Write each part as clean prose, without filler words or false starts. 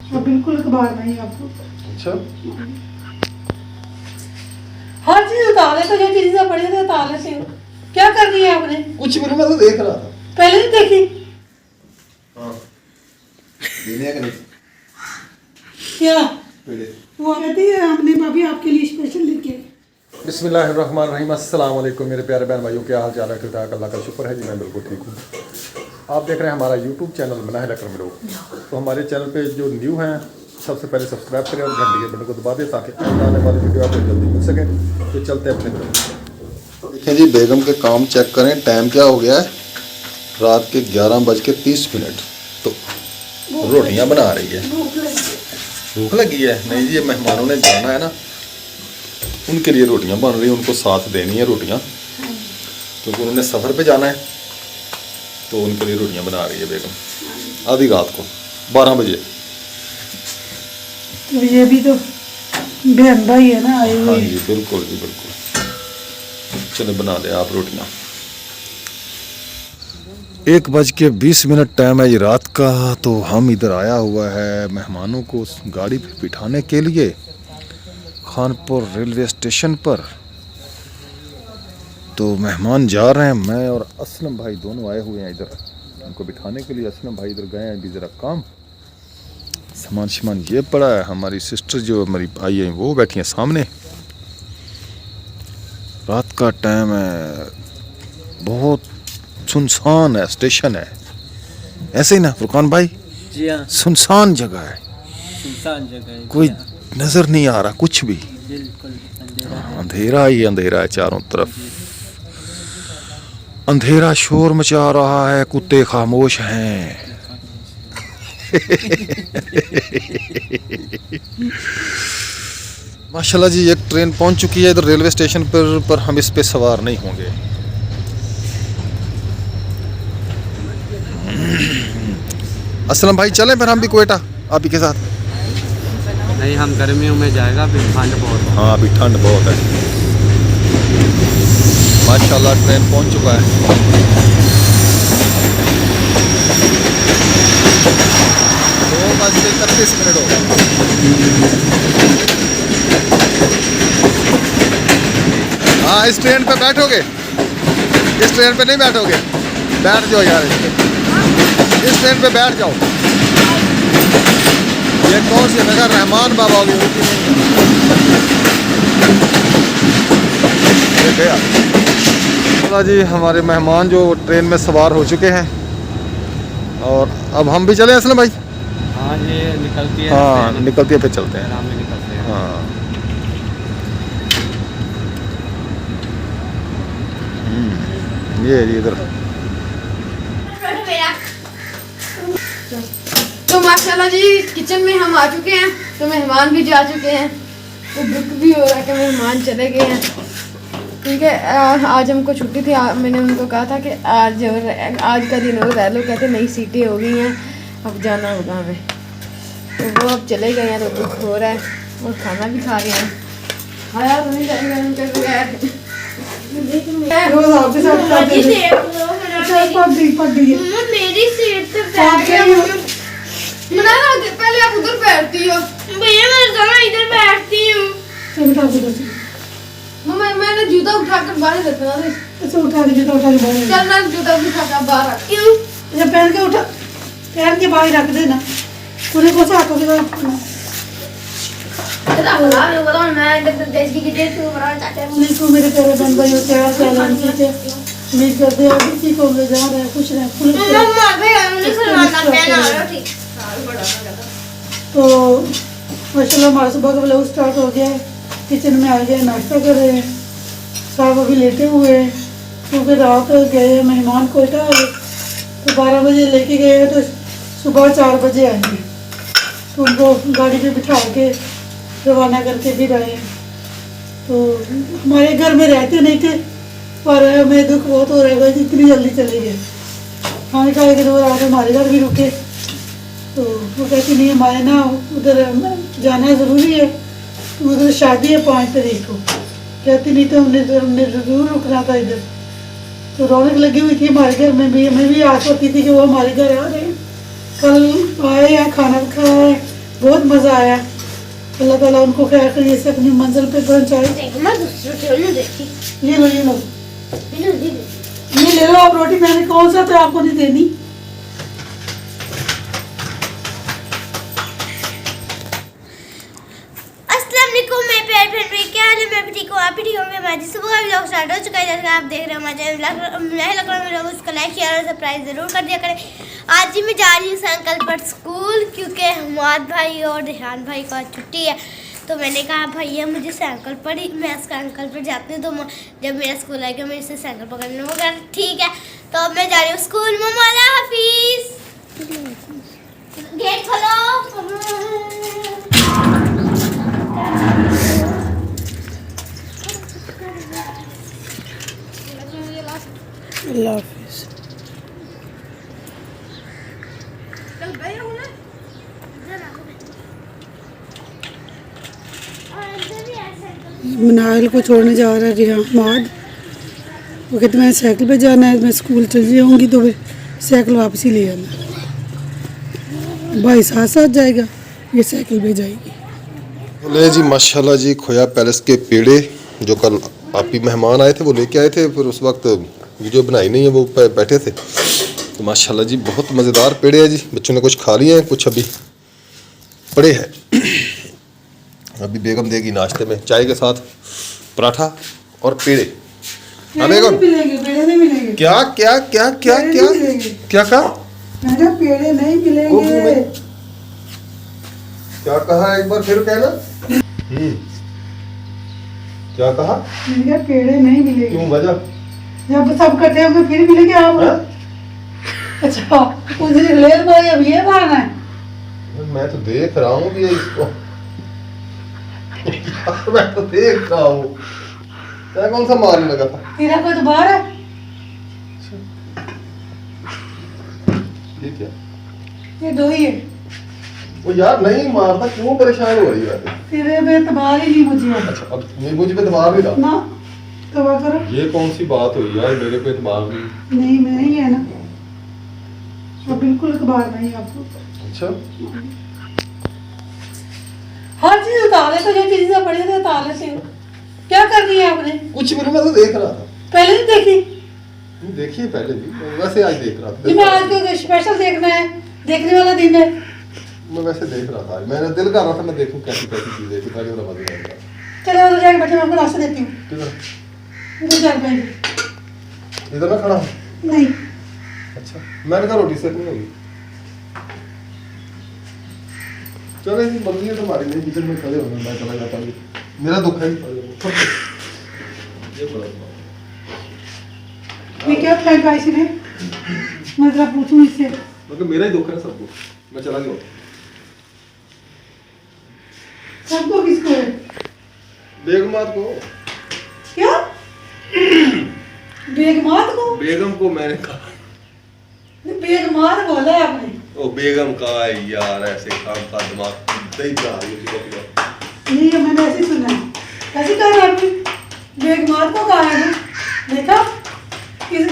अब बिल्कुल अखबार नहीं आपको। अच्छा हर चीज उतार ले, तो जो चीजें पड़ी थी उतार लेते हो। क्या कर रही है आपने? कुछ भी नहीं, मैं तो देख रहा था। पहले नहीं देखी? हाँ देने का नहीं क्या पेड़े। वो कहती है हमने भाभी आपके लिए स्पेशल लेके आए। बिस्मिल्लाहिर्रहमानिर्रहीम। अस्सलाम वालेकुम मेरे प्यारे बहन भाइयों, क्या हाल चाल है? ठीक ठाक, अल्लाह का शुक्र है जी, मैं बिल्कुल ठीक हूँ। आप देख रहे हैं हमारा यूट्यूब चैनल मनाहिल अकरम व्लॉग। तो हमारे चैनल पे जो न्यू हैं सबसे पहले सब्सक्राइब करें और घंटी के बटन को दबा दें ताकि आने वाली वीडियो आपको जल्दी मिल सके। तो चलते हैं अपने तरफ। देखें जी बेगम के काम चेक करें, टाइम क्या हो गया है, रात के 11:30। तो रोटियाँ बना रही है। भूख लगी है? नहीं जी, ये मेहमानों ने जाना है ना, उनके लिए रोटियां बन रही हैं, उनको साथ देनी है रोटियां, क्योंकि उन्होंने सफ़र पे जाना है, तो उनके लिए रोटियां बना रही है बेगम आधी रात को 12 बजे। तो ये भी तो बहन भाई है ना आए हाँ हुए। जी बिल्कुल जी बिल्कुल। चले बना दे आप रोटियां। 1:20 टाइम है जी रात का। तो हम इधर आया हुआ है मेहमानों को गाड़ी पे बिठाने के लिए खानपुर रेलवे स्टेशन पर। तो मेहमान जा रहे हैं, मैं और असलम भाई दोनों आए हुए हैं इधर उनको बिठाने के लिए। असलम भाई इधर गए हैं अभी ज़रा काम, सामान ये पड़ा है। हमारी सिस्टर जो हमारी भाई है वो बैठी हैं सामने। रात का टाइम है, बहुत सुनसान है, स्टेशन है ऐसे ही ना फुरकान भाई? जी हाँ, सुनसान जगह है, सुनसान जगह है। कोई नज़र नहीं आ रहा कुछ भी, बिल्कुल अंधेरा है। अंधेरा ही अंधेरा है चारों तरफ। अंधेरा शोर मचा रहा है, कुत्ते खामोश हैं। माशाल्लाह जी, एक ट्रेन पहुंच चुकी है इधर रेलवे स्टेशन पर हम इस पे सवार नहीं होंगे। असलम भाई चलें फिर हम भी कोयटा आप ही के साथ? नहीं, हम गर्मियों में जाएगा, अभी ठंड बहुत है। हाँ अभी ठंड बहुत है। माशाल्लाह ट्रेन पहुंच चुका है। 2:31 हो गए। हाँ इस ट्रेन पे बैठोगे? इस ट्रेन पे नहीं बैठोगे? बैठ जाओ यार, इस ट्रेन पे बैठ जाओ। ये कौन सी नगर रहमान बाबा होगी? गया जी, हमारे मेहमान जो ट्रेन में सवार हो चुके हैं और अब हम भी चले असलम भाई? हाँ ये निकलती है। हाँ निकलती है, फिर चलते हैं। आराम में निकलते हैं। हाँ ये इधर। तो माशाल्लाह जी किचन में हम आ चुके हैं, तो मेहमान भी जा चुके हैं, तो दुख भी हो रहा है कि मेहमान चले गए हैं। ठीक है, आज हमको छुट्टी थी, मैंने उनको कहा था कि आज का दिन और रह लो, कहते नई सीटें हो गई हैं अब जाना होगा हमें। तो वो अब चले गए हैं, तो दुख हो रहा है और खाना भी खा रहे हैं। खाया तो नहीं जाएगा उनके बगैर। रोज आपके साथ खाते हैं। अच्छा पढ़ दी है। मेरी सीट पे आप क्या ही हो? पहले आप उधर बैठती हो। भैया मैं दोनों इधर बैठती हूँ। चल बिठा दो बस। मम्मा मैंने जूता उठाकर बाहर रखना है। अच्छा उठा के जूता उठा के बाहर रख। चल मैं जूता उठाकर बाहर रख। क्यों? अच्छा पहन के उठा, पहन के बाहर रख देना। पूरे को से हाथों के साथ नहीं तू मेरे प्यारे बहन भाई हो, क्या सलाम कीजिए। उम्मीद करते हैं आप इसी को ले जा रहे हैं, खुश रहें खुश तो माशाल्लाह हमारा सुबह का व्लॉग स्टार्ट हो गया है। किचन में आ गए, नाश्ता कर रहे हैं, साहब अभी लेटे हुए हैं क्योंकि रात गए मेहमान कोयटा वाले, तो 12 बजे लेके गए तो सुबह 4 बजे आएंगे। तो उनको गाड़ी पे बिठा के रवाना करके भी रहे हैं। तो हमारे घर में रहते नहीं थे, पर हमें दुख बहुत हो रहा है कि इतनी जल्दी चले गए। खाने खाए के दो रात हमारे घर भी रुके, तो वो कहती नहीं हमारे ना उधर जाना ज़रूरी है, तो उधर शादी है 5 तारीख को। कहती नहीं तो हमने ज़रूर रुकना था इधर। तो रौनक लगी हुई थी हमारे घर में भी, हमें भी आस होती थी कि वो हमारे घर आ रहे हैं। कल आए हैं, खाना खाया है, बहुत मज़ा आया। अल्लाह ताला उनको खैर खैरियत से अपनी मंजिल पे पहुंचाए। मैं दूसरी ट्रेन देखी ये लो ये लो मैंने नहीं देखी। ये ले लो आप रोटी। मैंने कौन सा तो आपको नहीं देनी। अस्सलाम वालेकुम मेरे प्यारे फ्रेंड, मेरे क्या हाल है? मैं भी ठीक हूँ, आप भी ठीक होंगे। हमारी सुबह का व्लॉग स्टार्ट हो चुका है। जैसे आप देख रहे हो हमारे चैनल में उसको लाइक शेयर और सब्सक्राइब जरूर कर दिया करें। आज ही मैं जा रही हूँ संकल्प पर स्कूल, क्योंकि हमाद भाई और रेहान भाई को आज छुट्टी है। तो मैंने कहा भैया मुझे साइकिल पर ही, मैं साइकिल पर जाती हूँ, तो जब मेरा स्कूल आएगा मैं इसे साइकिल पकड़ लूँगा। ठीक है, तो अब मैं जा रही हूँ स्कूल। मम्मा हाफिज, गेट खोलो। अल्लाह हाफिज। कल गए हो ना? मनाइल को छोड़ने जा रहा है रिहान माद। वो कहते मैं साइकिल पे जाना है, मैं स्कूल चल जाऊँगी तो फिर साइकिल वापस ही ले आना। भाई साथ साथ जाएगा, ये साइकिल पे जाएगी। ले जी माशाल्लाह जी, खोया पैलेस के पेड़े जो कल आप ही मेहमान आए थे वो लेके आए थे, फिर उस वक्त वीडियो बनाई नहीं है, वो बैठे थे। तो माशाल्लाह जी बहुत मज़ेदार पेड़े हैं जी। बच्चों ने कुछ खा लिए हैं, कुछ अभी पड़े हैं। अभी बेगम देगी नाश्ते में चाय के साथ पराठा और पेड़े। हाँ बेगम, मिलेंगे पेड़े नहीं मिलेंगे। क्या क्या क्या क्या पेड़े क्या नहीं मिलेंगे। क्या कहा? मैंने पेड़े नहीं वो मिलेंगे। मैं- क्या कहा एक बार फिर कहना। क्या कहा? मैंने कहा पेड़े नहीं मिलेंगे। क्यों, वजह? जब सब इकट्ठे होंगे फिर मिलेंगे आप। हाँ? अच्छा उस दिन लेर भाई अब ये बहाना है। मैं तो देख रहा हूँ भी इसको। मैं तो देख रहा हूँ। क्या कौन सा मारने लगा था? तेरा कोई तो बाहर है। ये क्या? ये दो ही है। वो यार नहीं मारता, क्यों परेशान हो रही है? तेरे पे एतबार ही नहीं मुझे अब। अच्छा अब ये मुझे पे दबाव नहीं रहा। ना तबा करो। ये कौन सी बात हुई यार, मेरे पे दबाव नहीं। नहीं मैं नहीं है ना, अब बिल्कुल एतबार नहीं आपको। अच्छा हर चीज उतार ले, तो जो चीजें पड़ी थी उतार लेते हो। क्या करनी है आपने? कुछ भी नहीं, मैं तो देख रहा था। पहले नहीं देखी? तुम देखिए पहले भी, वैसे आज देख रहा जी मैं आज को स्पेशल देखना है, देखने वाला दिन है। मैं वैसे देख रहा था, मैंने दिल कर रहा था मैं देखूं कैसी कैसी चीजें कितना कितना मजा आएगा। चलो उधर जाके बैठे, मैं आपको रास्ता देती हूँ। किधर? उधर जा पाएंगे। इधर ना खड़ा हूं। नहीं अच्छा मैंने कहा रोटी से नहीं होगी। चलो ये बंदी है तुम्हारी, नहीं किचन में खड़े होना, मैं चला जाता हूँ। मेरा दुख है ये बड़ा ये क्या फेंका इसने? मैं जरा पूछूं इससे। मतलब मेरा ही दुख है सबको। मैं चला गया। सबको किसको है? बेगमात को। क्या बेगमात को? बेगम को मैंने कहा। बेगमात बोला है आपने? ओ बेगम का है यार, ऐसे काम का दिमाग दही जा रही है उसी को। नहीं मैंने ऐसे सुना है, ऐसे कहा आपने। बेगमात को कहा है ना, देखा किस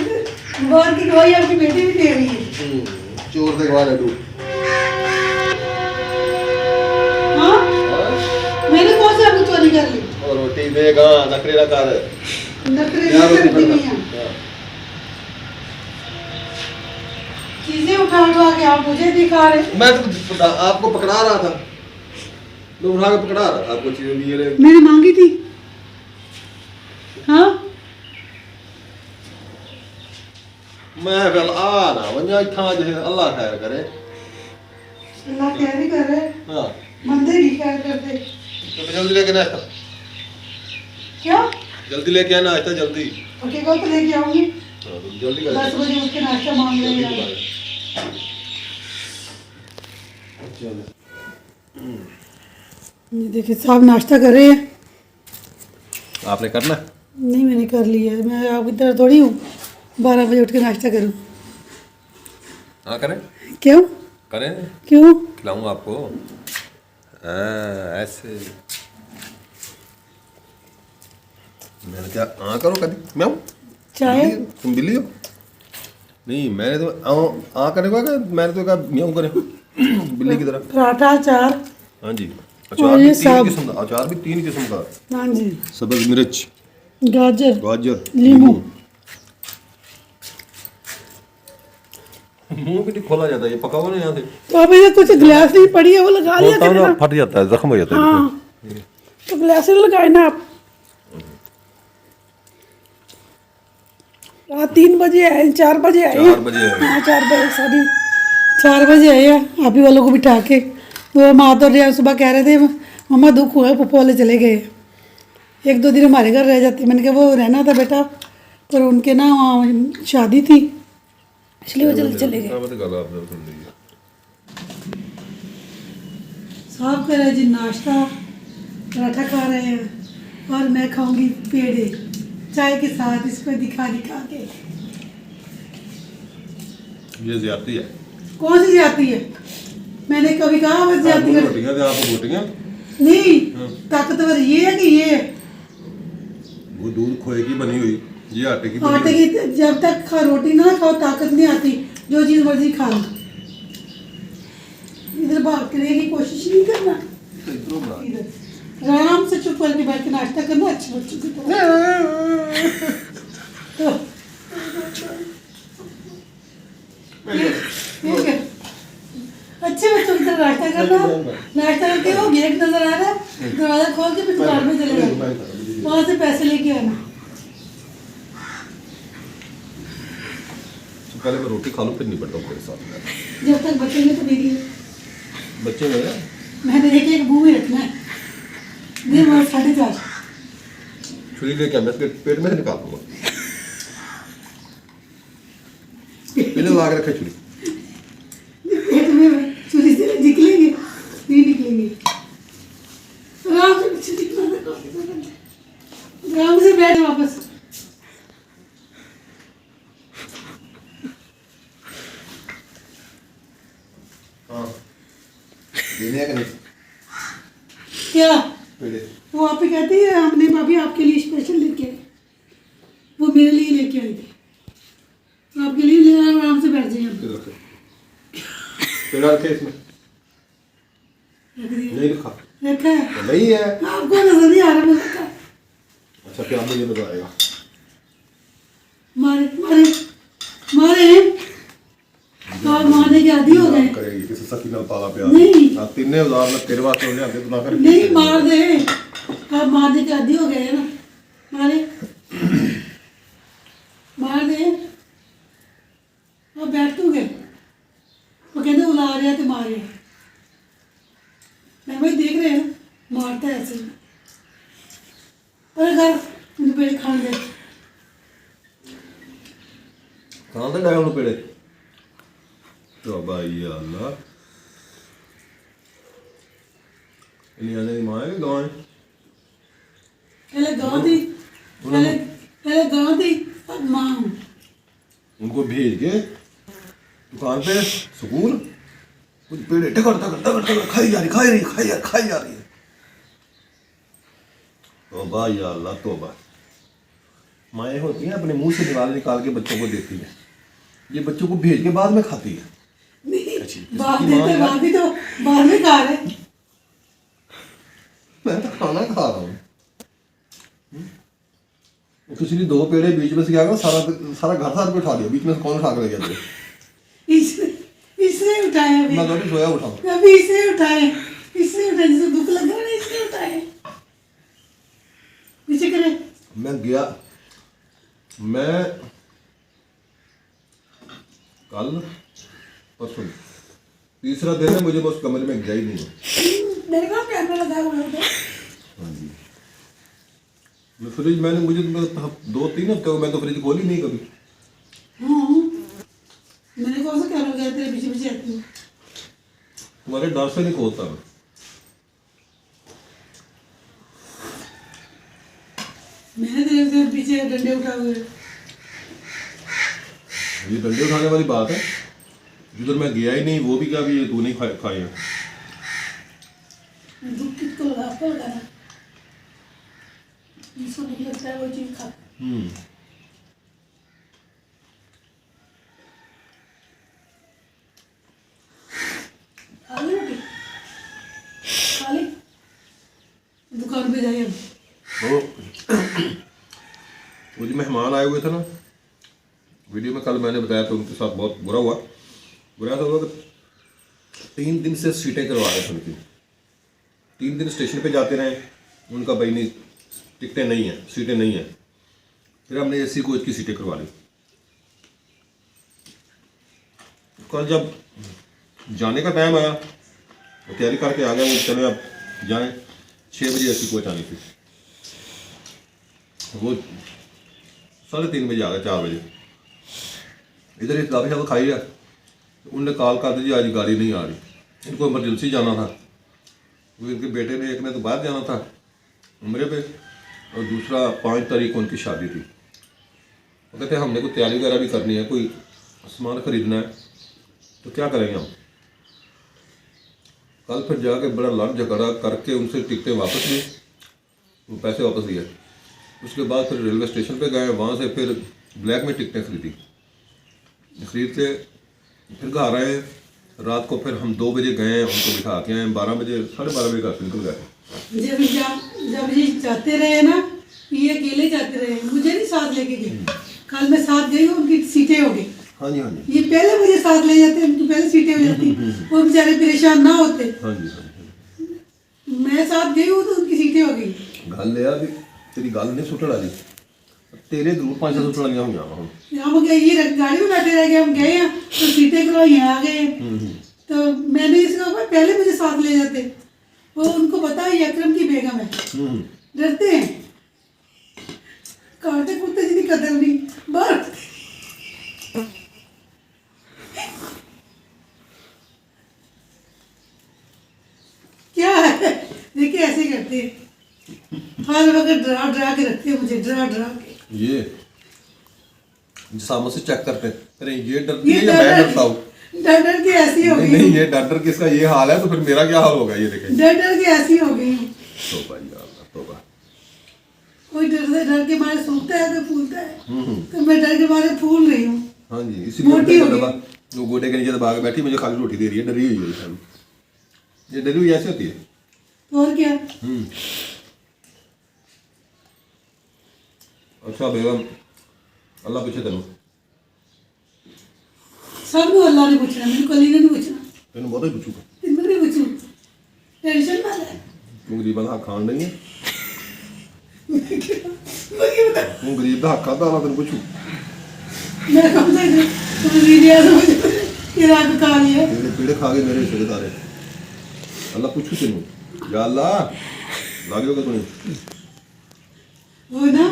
बार की गवाही आपकी बेटी भी दे रही है। चोर देखवा लड्डू। हाँ मैंने कौन से आपको चोरी कर ली? और रोटी देगा नखरे ना कर। नखरे यार नहीं रोटी करती पकड़। नहीं है। चीजें उठा उठा के आप मुझे दिखा रहे। मैं तो आपको पकड़ा रहा था, मैं उठा के पकड़ा रहा था आपको चीजें लिए रहे। मैंने मांगी थी। हाँ मैं फिर आ ना वन्या इतना जो है अल्लाह खैर करे। अल्लाह खैर ही कर रहे, हाँ बंदे नहीं खैर करते। तो जल्दी लेके ना आता, क्या जल्दी लेके आना आता जल्दी। ओके को तो लेके आऊंगी। हाँ, तो जल्दी 10 कर। बजे उठ के नाश्ता मांग रहे हैं। ये देखिए साहब नाश्ता कर रहे हैं। आपने करना? नहीं मैंने कर लिया है, मैं आप इधर थोड़ी हूँ 12 बजे उठ के नाश्ता करूँ। हाँ करें क्यों करें, क्यों? खिलाऊंगा आपको। हाँ ऐसे मैंने क्या हाँ करो कभी मैं चाय तुम बिल्ली हो? नहीं मैंने तो हाँ करेगा क्या, मैंने तो कहा म्याऊं करे बिल्ली की तरह। पराठा अचार हाँ जी। और ये सब अचार भी 3 किस्म का। हाँ जी, सब्ज मिर्च, गाजर, गाजर, नींबू। मुंह भी नहीं खोला जाता, ये पका हुआ ना यहाँ से। तो अब ये कुछ गिलास नहीं पड़ी है, वो लगा लिया खोलता हूँ करें ना ना। फट जाता है, जख्म हो जाता है। हाँ, तो गिलास ही लगाए ना आप। रात 3 बजे आए, 4 बजे आए। 4 बजे आए। हाँ 4 बजे, साढ़े 4 बजे आए हैं आप ही वालों को बिठा के। तो माँ तो रिया सुबह कह रहे थे मम्मा दुख हुआ, पप्पा वाले चले गए, 1-2 दिन हमारे घर रह जाते। मैंने कहा वो रहना था बेटा, पर उनके ना वहाँ शादी थी, इसलिए वो जल्दी चले गए। साहब कर रहे जी नाश्ता, पराठा खा रहे हैं और मैं खाऊंगी पेड़े चाय के साथ, इसको दिखा दिखा के। ये ज्यादती है। कौन सी जाती है? मैंने कभी कहा बस जाती है रोटियां दे, आपको रोटियां। नहीं, ताकतवर ये है कि ये वो दूध खोए की बनी हुई, ये आटे की बनी आटे हुई। की, जब तक रोटी ना खाओ ताकत नहीं आती, जो चीज मर्जी खा लो। इधर भागने की कोशिश नहीं करना, तो इतना बड़ा। इधर आराम से चुप करके बैठ के नाश्ता करना, अच्छे बच्चों की तरह। ठीक है, अच्छे बच्चों की तरह नाश्ता करना। नाश्ता करके वो गेट नजर आ रहा है, दरवाजा खोल के फिर दुकान में चले जाना, वहां से पैसे लेके आना। तो पहले मैं रोटी खा लूं, फिर निपटता हूँ तेरे साथ। जब तक बचेंगे तो देखिए, बच्चे मेरे मैंने एक एक मुंह में रखना है, दिन भर 4:30। छुरी लेके मैं इसके पेट में से निकाल दूंगा। पहले ला के रखे छुरी। पेट में छुरी से निकलेंगे, नहीं निकलेंगे। आराम से बच्चे निकलना, आराम से बैठ वापस। हाँ, देने हैं कि नहीं? क्या पेड़े। वो आप ही कहती है हमने भाभी आपके लिए स्पेशल लेके आए, वो मेरे लिए लेके आई थी, आपके लिए ले आए, आराम से बैठ जाइए। इधर रखे। पेड़ा रखे इसमें। रख दिया, नहीं रखा। रखा है, तो नहीं है। आपको नजर नहीं आ रहा, मुझे रखा है। अच्छा, क्या मुझे नजर आएगा? मारे मारे मारे, और मारने के आदि हो गए। करेगी किसी सखी नाल ताला प्यार। नहीं। हाँ, 3,000 में तेरे वास्ते हो जाते तो ना कर। नहीं मार दे, आप मारने के आदि हो गए हैं ना, मारे मार दे। आप बैठ क्यों गए? वो कहते बुला रहे हैं तो मार रहे हैं। मैं भाई देख रहे हैं मारता है ऐसे ही। पर अगर मुझे पेड़ खान दे, कहाँ से डाले उन्होंने पेड़े? तो भाई अल्लाह, इन्हीं आने की माँ है कि गाँव है? पहले गाँव थी, पहले गाँव थी, अब माँ हूँ। उनको भेज के दुकान पे स्कूल कुछ पेड़े टकर टकर टकर टकर खाई जा रही है। तौबा या अल्लाह तौबा। माएँ होती हैं अपने मुंह से निकाल के बच्चों को देती हैं, ये बच्चों को भेज के बाद में खाती है। बाप देते, बाप भी तो बाद में खा रहे। मैं तो खाना खा रहा हूँ। पिछली 2 पेड़े बीच में से क्या करा, सारा घर साथ में उठा दिया, बीच में से कौन उठा कर ले गया? इसने उठाया अभी, मैं तो सोया उठाऊँ। अभी इसने उठाए, जिसे भूख लग रहा है इसने उठाए। पीछे करे। मैं गया, मैं कल परसों तीसरा दिन है, मुझे बस कमरे में गया ही नहीं है। मेरे को कैमरा लगा हुआ है। हाँ जी, मैं फ्रिज मैंने मुझे 2-3 हफ्ते हो मैं तो फ्रिज खोली नहीं कभी। हाँ, मैंने कौन सा कैमरा गया तेरे पीछे पीछे आती हूँ। तुम्हारे डर से नहीं खोलता मैं। मैंने तेरे से पीछे डंडे उठाए हुए। ये डंडे उठाने वाली बात है, जिधर मैं गया ही नहीं वो भी क्या भी ये तू नहीं खाए हैं। दुख किसको लगा? आपको लगाना, जिसको नहीं लगता है वो चीज खा। खा ली रोटी? कमर पे जाइए। वो जो मेहमान आए हुए थे ना, वीडियो में कल मैंने बताया, तो उनके साथ बहुत बुरा हुआ तो हुआ कि 3 दिन से सीटें करवा रहे थे उनकी। 3 दिन स्टेशन पे जाते रहे, उनका भाई नहीं, टिकटें नहीं हैं, सीटें नहीं हैं। फिर हमने एसी कोच की सीटें करवा ली। कल जब जाने का टाइम आया तो तैयारी करके आ गए, वो चले अब जाएं। 6 बजे एसी कोच आनी थी, वो 3:30 बजे आ गए, 4 बजे। इधर इस दावे खाई है, उनने कॉल कर दी जी आज गाड़ी नहीं आ रही, इनको इमरजेंसी जाना था। वो इनके बेटे ने, एक ने तो बाहर जाना था उम्रे पे, और दूसरा 5 तारीख को उनकी शादी थी। वो कहते हमने कोई तैयारी वगैरह भी करनी है, कोई सामान खरीदना है, तो क्या करेंगे हम। कल फिर जाके बड़ा लड़ झगड़ा करके उनसे टिकटें वापस ली, वो पैसे वापस दिए। उसके बाद फिर रेलवे स्टेशन पे गए, वहाँ से फिर ब्लैक में टिकटें खरीदी, खरीद के फिर घर आए। रात को फिर हम 2 बजे गए, उनको बिठा के आए। 12 बजे 12:30 बजे घर से निकल गए। जब ये जाते रहे ना, ये अकेले जाते रहे, मुझे नहीं साथ लेके गए। कल मैं साथ गई, उनकी सीटें हो गई। हाँ जी, हाँ जी। ये पहले मुझे साथ ले जाते, उनकी पहले सीटें हो जाती, वो बेचारे परेशान ना होते। हाँ जी, हाँ जी। मैं साथ गई हूँ तो उनकी सीटें हो गई। गल यार भी तेरी गल नहीं सुटण वाली, तेरे जरूर 5-6 सुटण वालियां होंगे हम। हम गए, ये गाड़ी में बैठे रह गए, हम गए हैं तो सीटें करवाई, आ गए। तो मैंने इसको कहा पहले मुझे साथ ले जाते, वो उनको पता है ये अकरम की बेगम है, डरते हैं, कांटे कुत्ते जितनी कदर नहीं बाहर। क्या है, देखिए ऐसे करते हैं, हर वक्त डरा के रखते हैं मुझे, डरा के। ये सामने से चेक करते हैं, अरे ये डरती है या मैं डरता हूँ। डर के ऐसी हो गई। नहीं, ये डर के इसका ये हाल है, तो फिर मेरा क्या हाल होगा, ये देखें। डर के ऐसी हो गई हूँ। तौबा या अल्लाह, तौबा। कोई डर के मारे सूखता है, कोई फूलता है, तो मैं डर के मारे फूल रही हूँ। हाँ जी, इसीलिए वो गोडे के नीचे दबा के बैठी, मुझे खाली रोटी दे रही है, डरी हुई है। ये डरी हुई ऐसी होती है। और क्या। अच्छा बेगम, अल्लाह पूछे तेन, सब अल्लाह ने पूछना, मैंने कल नहीं पूछना, तेन बहुत ही पूछूगा, तेन नहीं पूछू, टेंशन ना ले। तू गरीब का हक खान नहीं है, तू गरीब का हक खाता ना, तेन पूछू। मैं कब से तुम वीडियो समझ ये रात खा लिया, तेरे पेड़े खा के मेरे रिश्तेदार, अल्लाह पूछू तेनू, या अल्लाह लागे होगा तूने। वो ना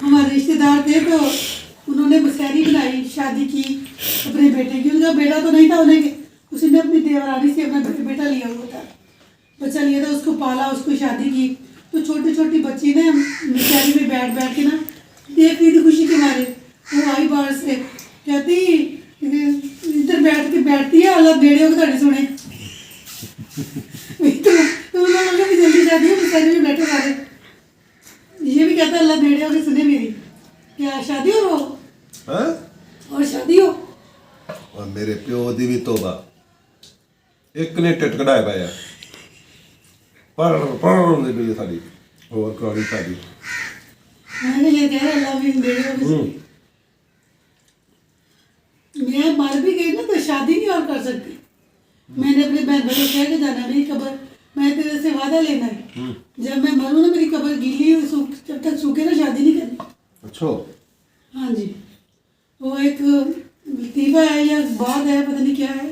हमारे रिश्तेदार थे, तो उन्होंने मसहरी बनाई, शादी की अपने बेटे की। उनका बेटा तो नहीं था, उन्हें उसने अपनी देवरानी से अपना बेटा लिया हुआ था, बच्चा लिया था, उसको पाला, उसको शादी की। तो छोटी छोटी बच्ची ने मसहरी में बैठ के ना देख रही थी खुशी के मारे। वो आई बाहर से, कहती इधर बैठती है, अल्लाह बेड़े हो ताड़ी सुने। तो उन्होंने भी जल्दी शादी है, मसहरी में बैठे सारे। ये भी कहता है अल्लाह बेड़े हो के सुने मेरी, क्या शादी हो और शादी हो। और मेरे प्यो दी भी तौबा, एक ने टिट कढ़ाया पाया पर साड़ी और करानी शादी। मैंने ये कह रहा अल्लाह भी बेड़े हो के सुने। मैं मर भी गई ना तो शादी नहीं और कर सकती। मैंने अपने बहन भाई को कह के जाना, मेरी कब्र मैं तेरे से वादा लेना है, जब मैं मरूँ ना मेरी कब्र गीली जब तक सूखे ना शादी नहीं करनी। अच्छा। हाँ जी, वो एक लतीफ़ा है या बात है, पता नहीं क्या है।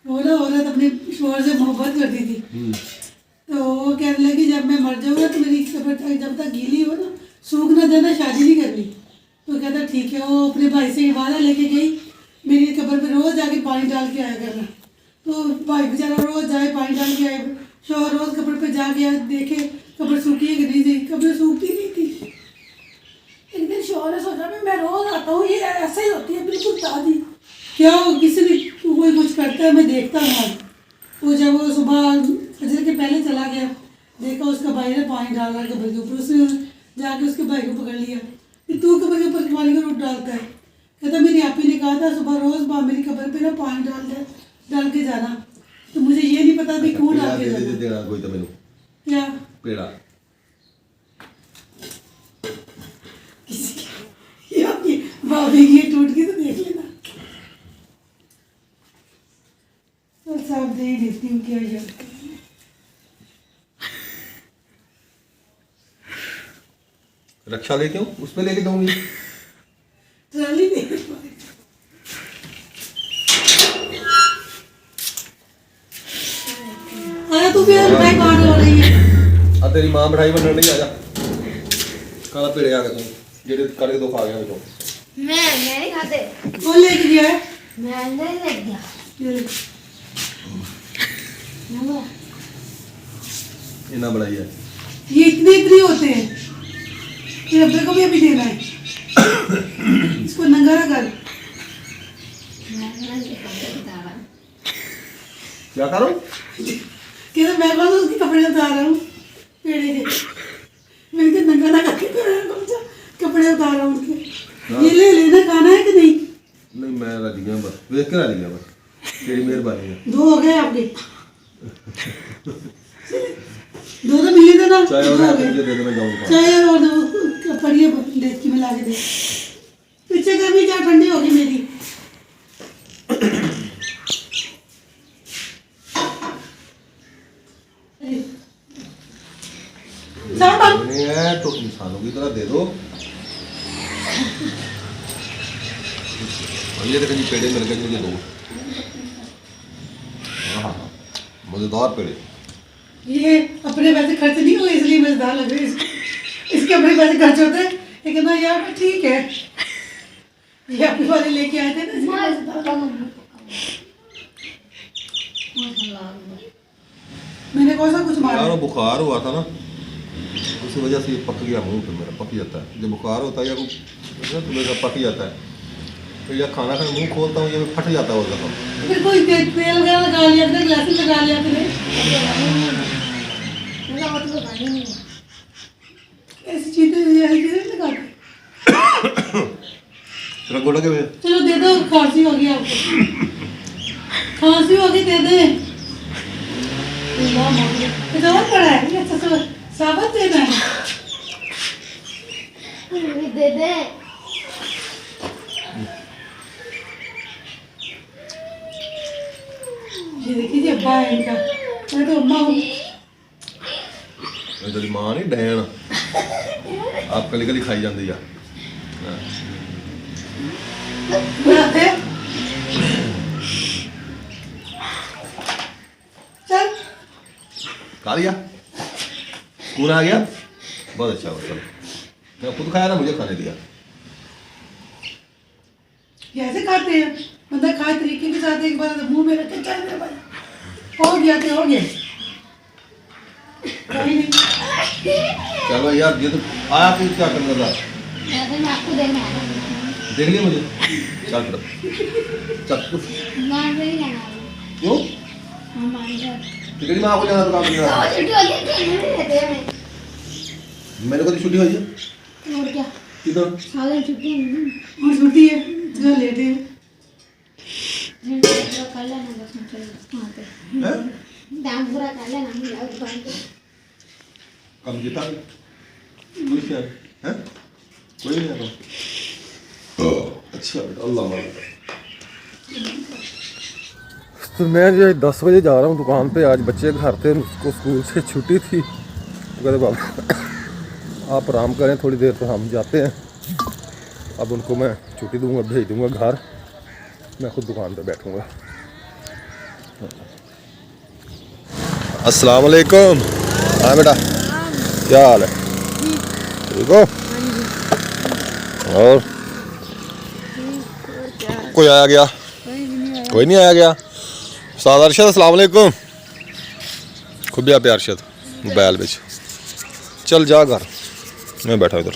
वो ना औरत अपने शोहर से मोहब्बत करती थी, तो वो कहने लगी जब मैं मर जाऊँगा तो मेरी कब्र जब तक गीली हो ना, सूख ना देना, शादी नहीं करनी। तो कहता ठीक है। वो अपने भाई से वादा लेके गई, मेरी कब्र पे रोज़ जाके पानी डाल के आया करना। तो भाई बेचारा रोज़ जाए पानी डाल के आए, शोहर रोज़ कब्र पे जा गया, देखे कब्र सूखी है कि नहीं थी, कब्र सूखती नहीं थी। एक दिन शोहर ने सोचा मैं रोज़ आता हूँ, ये ऐसा ही होती है, बिल्कुल ताज़ी। क्या हो, किसी ने कोई कुछ करता है, मैं देखता हूँ। वो जब वो सुबह फजर के पहले चला गया, देखा उसका भाई ने पानी डाल रहा है कब्र के ऊपर। उसने जाके उसके भाई को पकड़ लिया कि तू कब्र के ऊपर पानी का रूप डालता है। कहता मेरी आपी ने कहा था सुबह रोज़ मेरी कब्र पे ना पानी डाल के जाना, तो मुझे ये नहीं पता भी क्यों डाल के जाना। देना कोई तो मैनू क्या पेड़ा भाभी की टूट गई तो देख लेना। तो सब दे ही देती हूँ, क्या यार। रक्षा लेके हूँ उस पर लेके दूंगी। ट्राली दे। आया तू भी मैं कौन हो रही है। आ तेरी मां मिठाई बनने नहीं आजा। काला पेड़े आ गए तुम जेडे कड़े दो खा गया तो मैं नहीं खाते। कौन लेके गया है? मैं नहीं ले गया। ये ले। इतना बढ़ाई है। ये इतने इतने होते हैं। ये अब्बे को भी अभी देना है। इसको नंगारा कर। क्या करो? कहते मैं कौन उसके कपड़े उतार रहा हूँ पेड़े के। मैं तो नंगारा करके कपड़े उतार रहा हूँ उसके। ये ले लेना, खाना है कि नहीं? नहीं मैं रज गया बस, देख के रज गया बस। तेरी मेहरबानी है। 2 हो गए आपके। 2 तो मिले थे ना। चाय और 2 हो मुझे गए। दे दे मैं जाऊंगा। चाय और 2 पड़ी है डेस्क में ला के दे। पीछे कर भी जा, ठंडी होगी मेरी। नहीं है तो इंसानों की तरह दे दो। और ये देखो जी पेड़े मिल गए मुझे 2। हाँ मजेदार पेड़े। ये अपने पैसे खर्च नहीं हुए इसलिए मजेदार लग रहे हैं। इसके अपने पैसे खर्च होते हैं लेकिन ना यार ठीक है। ये अपने वाले लेके आए थे ना। मैंने कौन सा कुछ मारा? यार वो बुखार हुआ था ना, उसी वजह से ये पक गया मुंह पे मेरा, पक जाता है जब बुखार होता है या कुछ तो मेरा पक जाता है। तो या खाना खाने मुंह खोलता हूँ ये फट जाता है वो जगह। फिर कोई तेल वगैरह लगा लिया था, ग्लासेस लगा लिया था। ऐसी चीजें लगाते। तेरा गोड़ा के चलो दे दो, खांसी हो गई आपको। खांसी हो गई, दे दे। और पड़ा है ये अच्छा साबत देना है। दे दे। ये देखिए जी अब्बा है इनका। मैं तो अम्मा हूँ। तेरी मां नहीं डैन आप कली कली खाई जाती है। बुलाते चल खा लिया कौन आ गया? बहुत अच्छा हुआ। चलो मैं खुद खाया ना, मुझे खाने दिया। ये ऐसे खाते हैं बंदा खाए तरीके के साथ। एक बार मुंह में रखे चल मेरे भाई हो गया तो हो गया। कोई नहीं। चलो यार ये तो आया फिर क्या करना था? आपको देखना है। देख लिया मुझे। चल फिर चल क्यों? तेरी माँ को जाना तो काम करना। मेरे को तो छुट्टी हुई है। और क्या? किधर? सालन छुट्टी है। और छुट्टी है तो लेट है। कर लेना बस में चल वहाँ पे। हैं? दाम पूरा कर लेना हम लोग बैंक पे। कम जीता कोई क्या है? कोई नहीं आता। अच्छा बेटा अल्लाह मालिक। तो मैं जो 10 बजे जा रहा हूँ दुकान पे। आज बच्चे घर थे, उसको स्कूल से छुट्टी थी। तो कहते बाबा आप आराम करें थोड़ी देर, तो हम जाते हैं। अब उनको मैं छुट्टी दूंगा, भेज दूंगा घर। मैं खुद दुकान पे बैठूंगा। अस्सलाम वालेकुम। हाँ बेटा क्या हाल है? ठीक हो? और कोई आया गया? कोई नहीं आया गया। उस्ताद अरशद अस्सलाम वालेकुम। खुबिया पे अरशद मोबाइल बिच चल जा घर, मैं बैठा इधर।